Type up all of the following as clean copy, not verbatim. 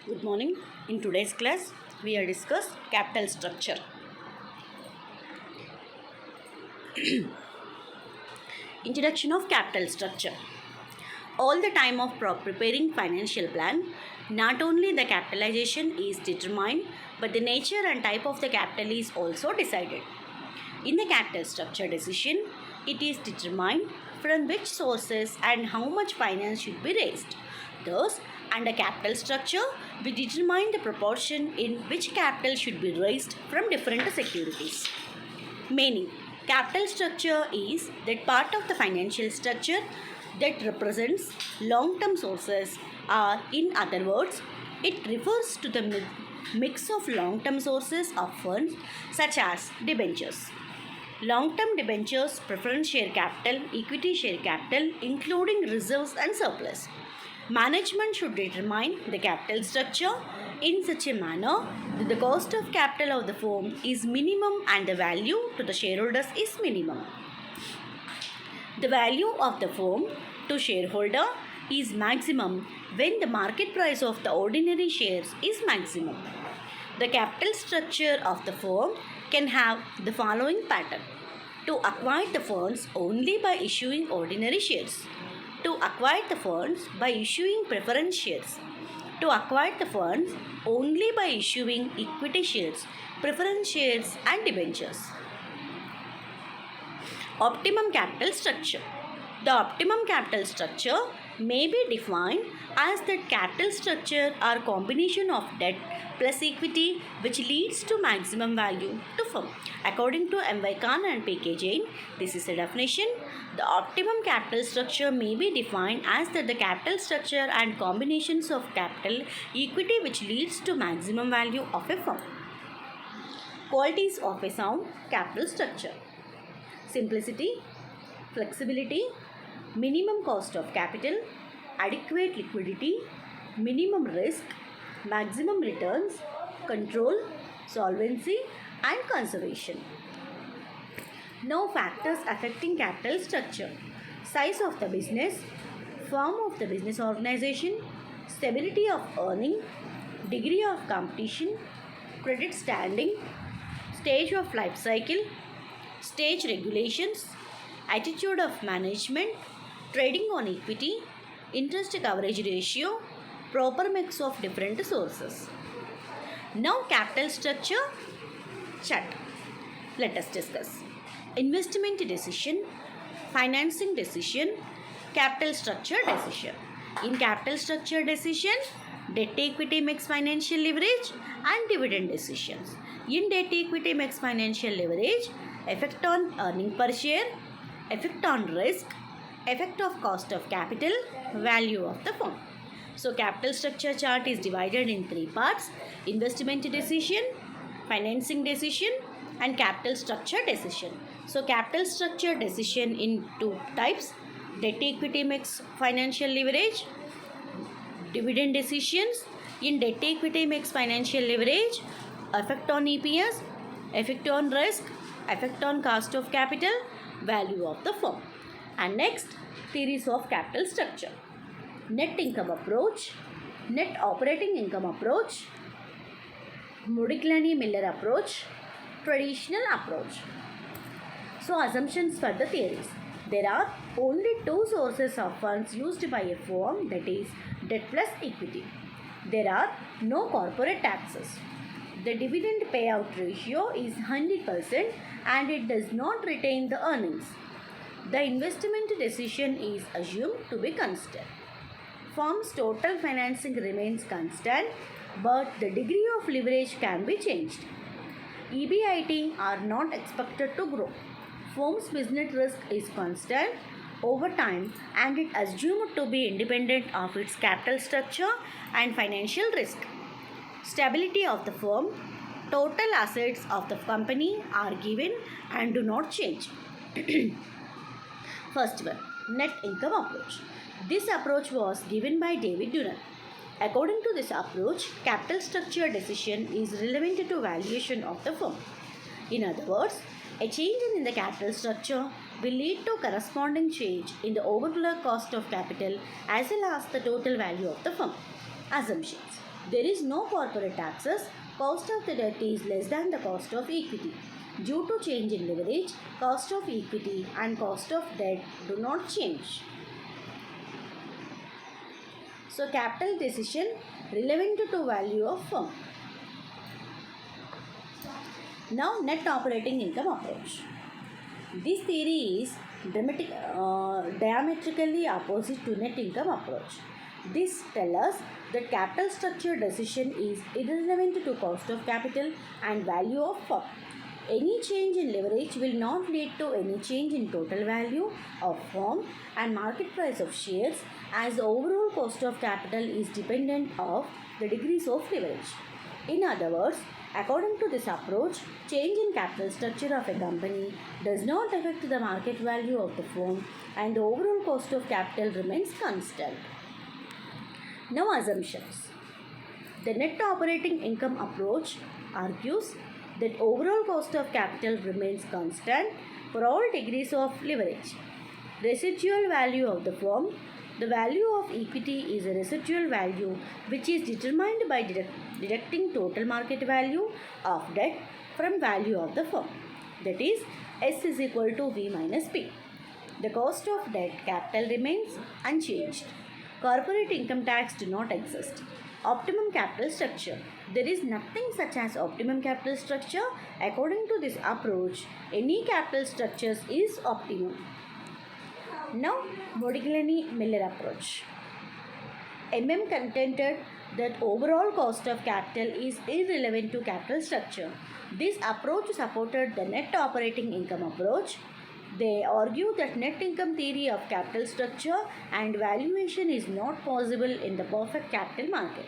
Good morning. In today's class, we are discuss capital structure. Introduction of capital structure. All the time of preparing financial plan, not only the capitalization is determined, but the nature and type of the capital is also decided. In the capital structure decision, it is determined from which sources and how much finance should be raised. Thus, under capital structure, we determine the proportion in which capital should be raised from different securities. Meaning, capital structure is that part of the financial structure that represents long-term sources, or in other words, it refers to the mix of long-term sources of funds such as debentures. Long-term debentures, preference share capital, equity share capital, including reserves and surplus. Management should determine the capital structure in such a manner that the cost of capital of the firm is minimum and the value to the shareholders is minimum. The value of the firm to shareholder is maximum when the market price of the ordinary shares is maximum. The capital structure of the firm can have the following pattern: to acquire the funds only by issuing ordinary shares, to acquire the funds by issuing preference shares, to acquire the funds only by issuing equity shares, preference shares and debentures. Optimum capital structure. The optimum capital structure may be defined as that capital structure or combination of debt plus equity which leads to maximum value to firm. According to M.Y. Khan and P.K. Jain, this is a definition. The optimum capital structure may be defined as that the capital structure and combinations of capital equity which leads to maximum value of a firm. Qualities of a sound capital structure: simplicity, flexibility, minimum cost of capital, adequate liquidity, minimum risk, maximum returns, control, solvency and conservation. Now, factors affecting capital structure: size of the business, form of the business organization, stability of earning, degree of competition, credit standing, stage of life cycle, stage regulations, attitude of management, trading on equity, interest coverage ratio, proper mix of different sources. Now, capital structure chart. Let us discuss. Investment decision, financing decision, capital structure decision. In capital structure decision, debt equity mix financial leverage and dividend decisions. In debt equity mix financial leverage, effect on earning per share, effect on risk, effect of cost of capital, value of the firm. So, capital structure chart is divided in three parts: investment decision, financing decision and capital structure decision. So, capital structure decision in two types: debt equity mix financial leverage, dividend decisions. In debt equity mix financial leverage, effect on EPS, effect on risk, effect on cost of capital, value of the firm. And next, theories of capital structure: net income approach, net operating income approach, Modigliani-Miller approach, traditional approach. So, assumptions for the theories: there are only two sources of funds used by a firm, that is debt plus equity. There are no corporate taxes. The dividend payout ratio is 100% and it does not retain the earnings. The investment decision is assumed to be constant. Firm's total financing remains constant, but the degree of leverage can be changed. EBIT are not expected to grow. Firm's business risk is constant over time and it assumed to be independent of its capital structure and financial risk. Stability of the firm: total assets of the company are given and do not change. First one, net income approach. This approach was given by David Dunn. According to this approach, capital structure decision is relevant to valuation of the firm. In other words, a change in the capital structure will lead to corresponding change in the overall cost of capital as well as the total value of the firm. Assumptions: There is no corporate taxes. Cost of the debt is less than the cost of equity. Due to change in leverage, cost of equity and cost of debt do not change. So capital decision relevant to value of firm. Now net operating income approach. This theory is diametrically opposite to net income approach. This tells us that capital structure decision is irrelevant to cost of capital and value of firm. Any change in leverage will not lead to any change in total value of firm and market price of shares, as the overall cost of capital is dependent of the degrees of leverage. In other words, according to this approach, change in capital structure of a company does not affect the market value of the firm and the overall cost of capital remains constant. Now assumptions. The net operating income approach argues that overall cost of capital remains constant for all degrees of leverage. Residual value of the firm. The value of equity is a residual value which is determined by deducting total market value of debt from value of the firm. That is, S is equal to V minus P. The cost of debt capital remains unchanged. Corporate income tax do not exist. Optimum capital structure. There is nothing such as optimum capital structure. According to this approach, any capital structure is optimum. Now, Modigliani-Miller approach. Contended that overall cost of capital is irrelevant to capital structure. This approach supported the net operating income approach. They argue that net income theory of capital structure and valuation is not possible in the perfect capital market,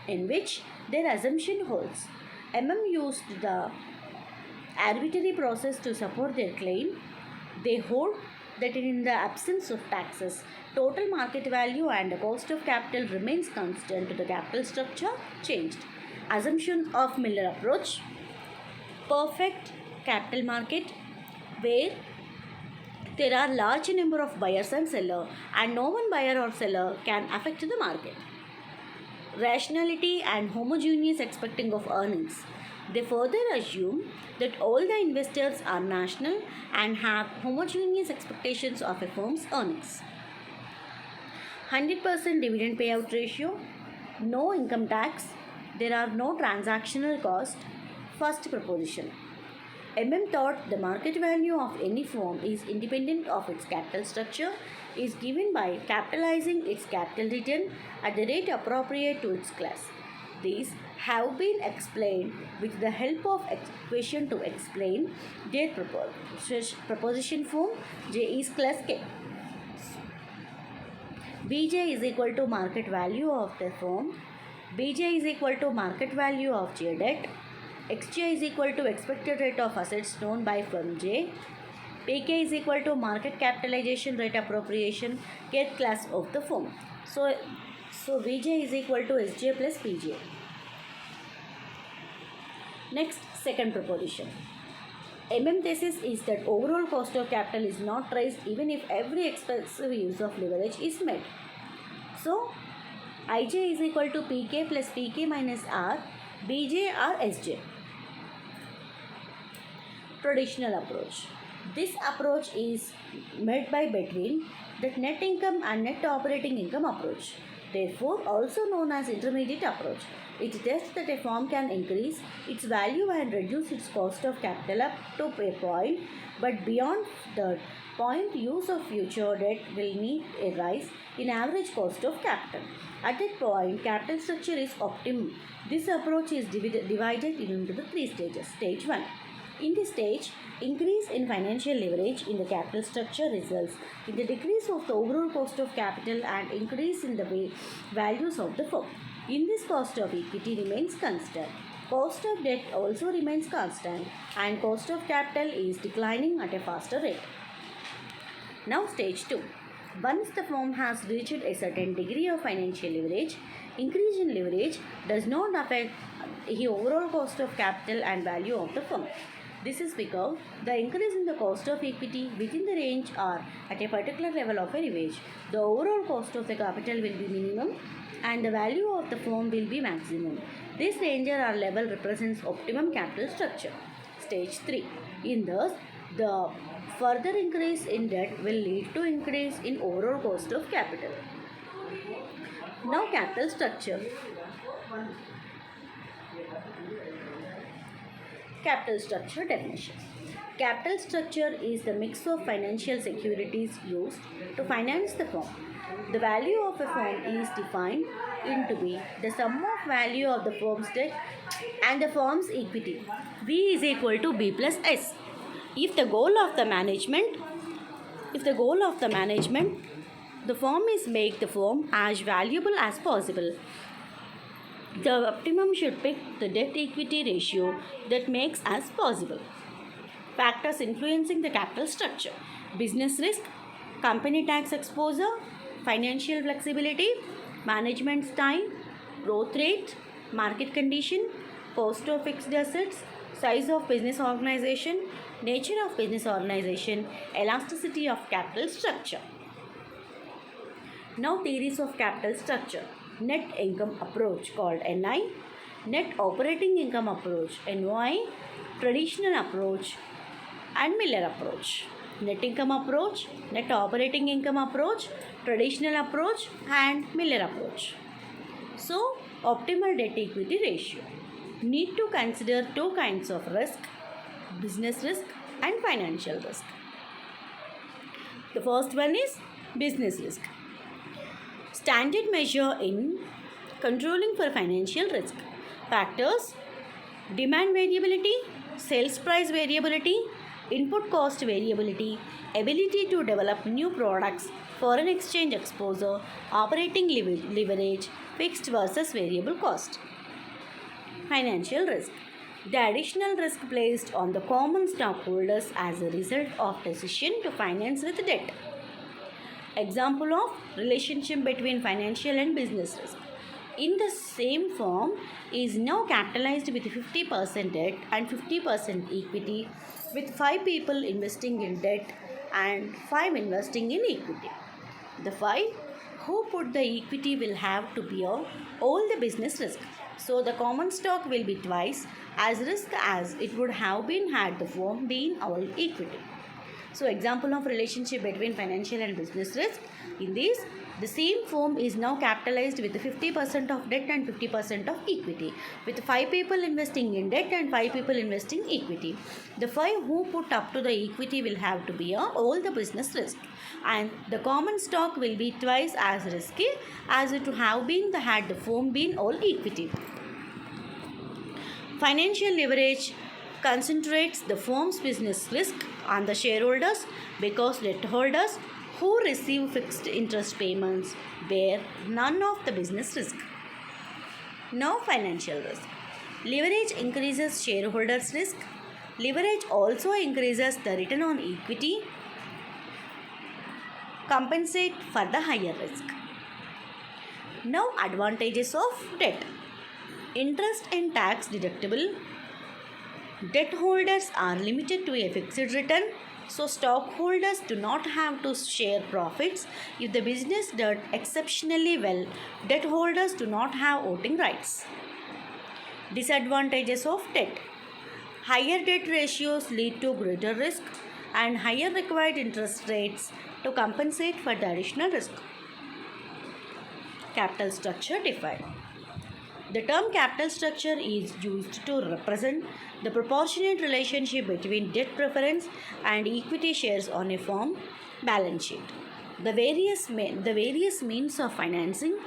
in which their assumption holds. Used the arbitrary process to support their claim. They hold that in the absence of taxes, total market value and the cost of capital remains constant to the capital structure changed. Assumption of Miller approach. Perfect capital market where there are large number of buyers and sellers and no one buyer or seller can affect the market. Rationality and homogeneous expecting of earnings. They further assume that all the investors are national and have homogeneous expectations of a firm's earnings. 100% dividend payout ratio, no income tax, there are no transactional costs. First proposition. Thought the market value of any firm is independent of its capital structure, is given by capitalizing its capital return at the rate appropriate to its class. These have been explained with the help of equation to explain their proposition form. J is class K. Bj is equal to market value of the firm. Bj is equal to market value of J debt. Xj is equal to expected rate of assets known by firm J. Pk is equal to market capitalization rate appropriation kth class of the firm. So Vj is equal to Sj plus Pj. Next, second proposition. Thesis is that overall cost of capital is not raised even if every expensive use of leverage is made. So, Ij is equal to Pk plus Pk minus R, Bj or Sj. Traditional approach. This approach is made by between the net income and net operating income approach. Therefore, also known as intermediate approach. It tests that a firm can increase its value and reduce its cost of capital up to a point, but beyond that point, use of future debt will need a rise in average cost of capital. At that point, capital structure is optimum. This approach is divided into the three stages. Stage 1. In this stage, increase in financial leverage in the capital structure results in the decrease of the overall cost of capital and increase in the values of the firm. In this, cost of equity remains constant. Cost of debt also remains constant and cost of capital is declining at a faster rate. Now stage 2. Once the firm has reached a certain degree of financial leverage, increase in leverage does not affect the overall cost of capital and value of the firm. This is because the increase in the cost of equity within the range or at a particular level of a leverage, the overall cost of the capital will be minimum and the value of the firm will be maximum. This range or level represents optimum capital structure. Stage 3. In this, the further increase in debt will lead to increase in overall cost of capital. Now capital structure. Capital structure definition. Capital structure is the mix of financial securities used to finance the firm. The value of a firm is defined into be the sum of value of the firm's debt and the firm's equity. V is equal to B plus S. If the goal of the management, the firm is make the firm as valuable as possible. The optimum should pick the debt equity ratio that makes as possible. Factors influencing the capital structure: business risk, company tax exposure, financial flexibility, management style, growth rate, market condition, cost of fixed assets, size of business organization, nature of business organization, elasticity of capital structure. Now theories of capital structure. Net income approach called NI, net operating income approach NOI, traditional approach and Miller approach. Net income approach, net operating income approach, traditional approach and Miller approach. So, optimal debt equity ratio. Need to consider two kinds of risk: business risk and financial risk. The first one is business risk. Standard measure in controlling for financial risk. Factors: demand variability, sales price variability, input cost variability, ability to develop new products, foreign exchange exposure, operating leverage, fixed versus variable cost. Financial risk: the additional risk placed on the common stockholders as a result of decision to finance with debt. Example of relationship between financial and business risk. In the same firm is now capitalized with 50% debt and 50% equity, with 5 people investing in debt and 5 investing in equity. The 5 who put the equity will have to bear all the business risk. So the common stock will be twice as risk as it would have been had the firm been all equity. So example of relationship between financial and business risk. In this, the same firm is now capitalized with 50% of debt and 50% of equity, with 5 people investing in debt and 5 people investing equity. The 5 who put up to the equity will have to bear all the business risk, and the common stock will be twice as risky as it would have been had the firm been all equity. Financial leverage concentrates the firm's business risk on the shareholders because debt holders who receive fixed interest payments bear none of the business risk. Now financial risk. Leverage increases shareholders' risk. Leverage also increases the return on equity, compensate for the higher risk. Now advantages of debt. Interest and tax deductible. Debt holders are limited to a fixed return, so stockholders do not have to share profits. If the business does exceptionally well, debt holders do not have voting rights. Disadvantages of debt. Higher debt ratios lead to greater risk and higher required interest rates to compensate for the additional risk. Capital structure defined. The term capital structure is used to represent the proportionate relationship between debt preference and equity shares on a firm balance sheet. The various means of financing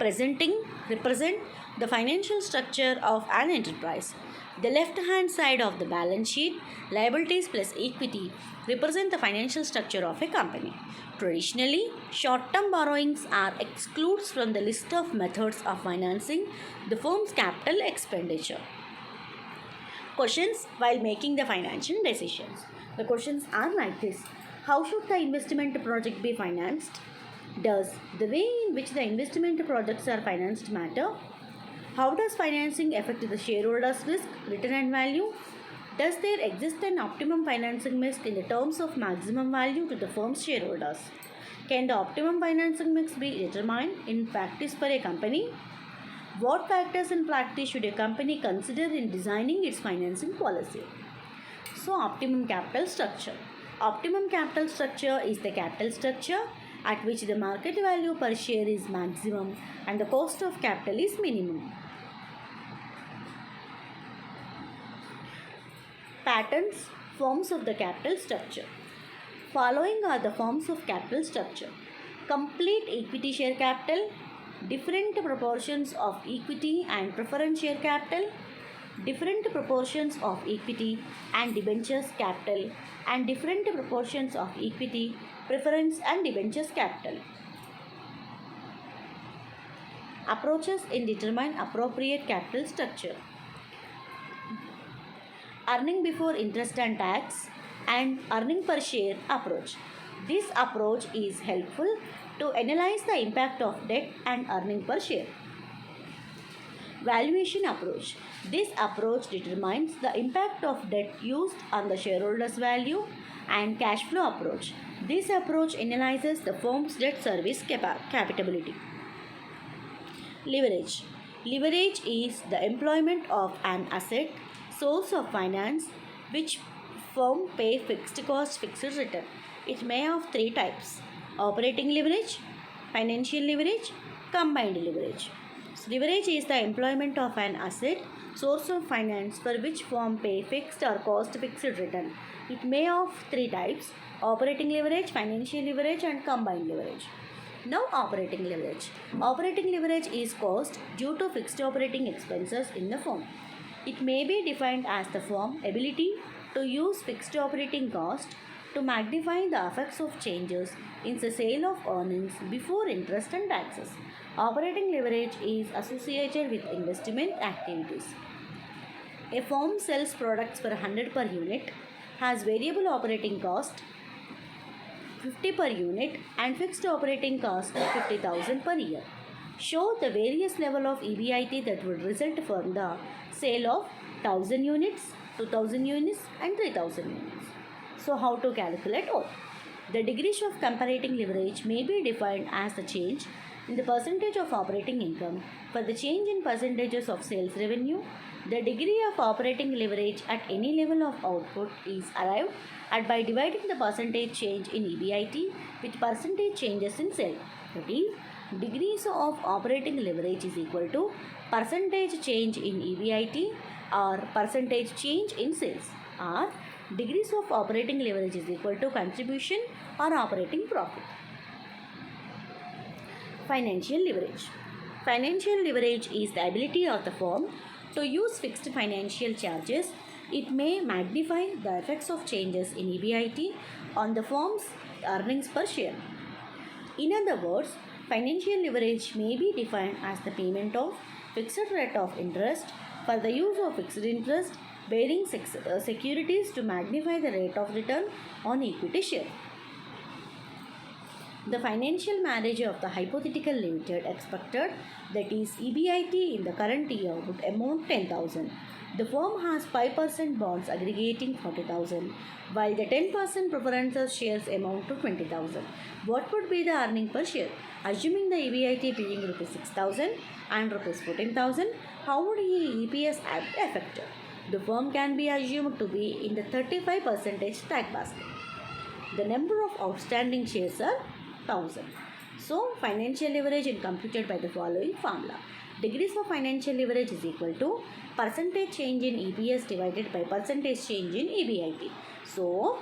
represent the financial structure of an enterprise. The left-hand side of the balance sheet, liabilities plus equity, represent the financial structure of a company. Traditionally, short-term borrowings are excluded from the list of methods of financing the firm's capital expenditure. Questions while making the financial decisions. The questions are like this: how should the investment project be financed? Does the way in which the investment projects are financed matter? How does financing affect the shareholders' risk, return and value? Does there exist an optimum financing mix in the terms of maximum value to the firm's shareholders? Can the optimum financing mix be determined in practice for a company? What factors in practice should a company consider in designing its financing policy? So, optimum capital structure. Optimum capital structure is the capital structure at which the market value per share is maximum and the cost of capital is minimum. Patterns, forms of the capital structure. Following are the forms of capital structure: complete equity share capital, different proportions of equity and preference share capital, different proportions of equity and debentures capital, and different proportions of equity, preference and debentures capital. Approaches in determine appropriate capital structure: earning before interest and tax and earning per share approach. This approach is helpful to analyze the impact of debt and earning per share. Valuation approach. This approach determines the impact of debt used on the shareholders' value. And cash flow approach. This approach analyzes the firm's debt service capability. Leverage. Leverage is the employment of an asset, source of finance, which firm pay fixed cost, fixed return. It may have three types: operating leverage, financial leverage, combined leverage. So, leverage is the employment of an asset, source of finance for which firm pay fixed or cost fixed return. It may have three types: operating leverage, financial leverage, and combined leverage. Now, operating leverage. Operating leverage is cost due to fixed operating expenses in the firm. It may be defined as the firm's ability to use fixed operating cost to magnify the effects of changes in the sale of earnings before interest and taxes. Operating leverage is associated with investment activities. A firm sells products for 100 per unit, has variable operating cost 50 per unit and fixed operating cost 50,000 per year. Show the various level of EBIT that would result from the sale of 1000 units, 2000 units and 3000 units. So, how to calculate all? The degrees of comparating leverage may be defined as the change in the percentage of operating income for the change in percentages of sales revenue. The degree of operating leverage at any level of output is arrived at by dividing the percentage change in EBIT with percentage changes in sales. That is, degrees of operating leverage is equal to percentage change in EBIT or percentage change in sales, or degrees of operating leverage is equal to contribution or operating profit. Financial leverage. Financial leverage is the ability of the firm to use fixed financial charges. It may magnify the effects of changes in EBIT on the firm's earnings per share. In other words, financial leverage may be defined as the payment of fixed rate of interest for the use of fixed interest bearing securities to magnify the rate of return on equity share. The financial manager of the hypothetical limited expected that is EBIT in the current year would amount 10,000. The firm has 5% bonds aggregating 40,000 while the 10% preference shares amount to 20,000. What would be the earning per share? Assuming the EBIT being rupees 6,000 and rupees 14,000, how would EPS be affected? The firm can be assumed to be in the 35% tax basket. The number of outstanding shares are 1000. So, financial leverage is computed by the following formula. Degrees of financial leverage is equal to percentage change in EPS divided by percentage change in EBIT. So,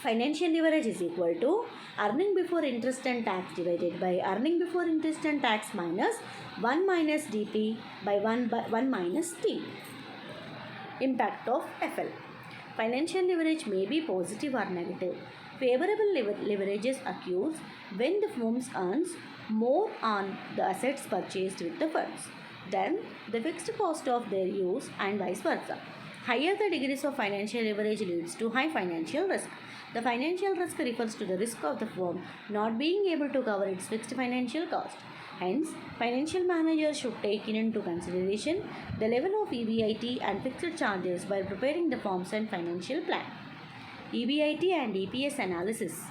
financial leverage is equal to earning before interest and tax divided by earning before interest and tax minus 1 minus DP by 1 minus T. Impact of FL. Financial leverage may be positive or negative. Favorable leverages occurs when the firm earns more on the assets purchased with the funds than the fixed cost of their use and vice versa. Higher the degrees of financial leverage leads to high financial risk. The financial risk refers to the risk of the firm not being able to cover its fixed financial cost. Hence, financial managers should take into consideration the level of EBIT and fixed charges while preparing the firm's and financial plan. EBIT and EPS analysis.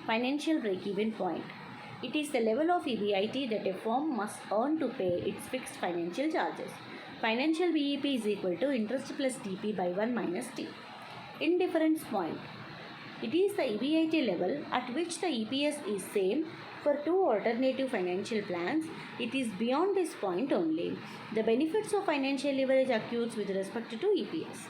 Financial break-even point. It is the level of EBIT that a firm must earn to pay its fixed financial charges. Financial BEP is equal to interest plus TP by 1 minus T. Indifference point. It is the EBIT level at which the EPS is same for two alternative financial plans. It is beyond this point only. The benefits of financial leverage accrues with respect to EPS.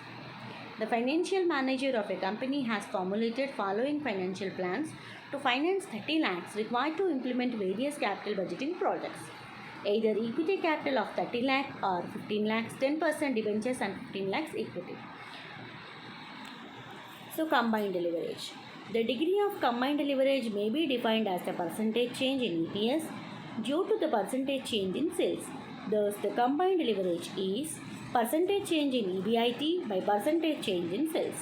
The financial manager of a company has formulated following financial plans to finance 30 lakhs required to implement various capital budgeting projects. Either equity capital of 30 lakh or 15 lakhs, 10% debentures and 15 lakhs equity. So combined leverage. The degree of combined leverage may be defined as the percentage change in EPS due to the percentage change in sales. Thus, the combined leverage is percentage change in EBIT by percentage change in sales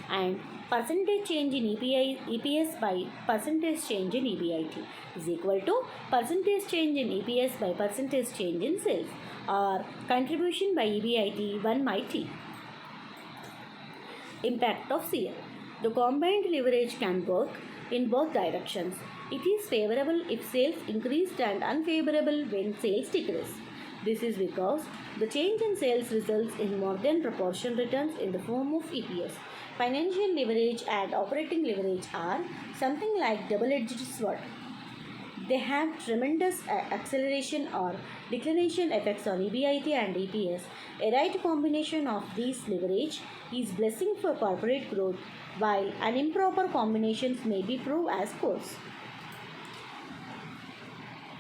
and percentage change in EPS by percentage change in EBIT is equal to percentage change in EPS by percentage change in sales or contribution by EBIT 1 by T. Impact of CL. The combined leverage can work in both directions. It is favorable if sales increased and unfavorable when sales decrease. This is because the change in sales results in more than proportional returns in the form of EPS. Financial leverage and operating leverage are something like double-edged sword. They have tremendous acceleration or declination effects on EBIT and EPS. A right combination of these leverage is blessing for corporate growth, while an improper combinations may be proved as course.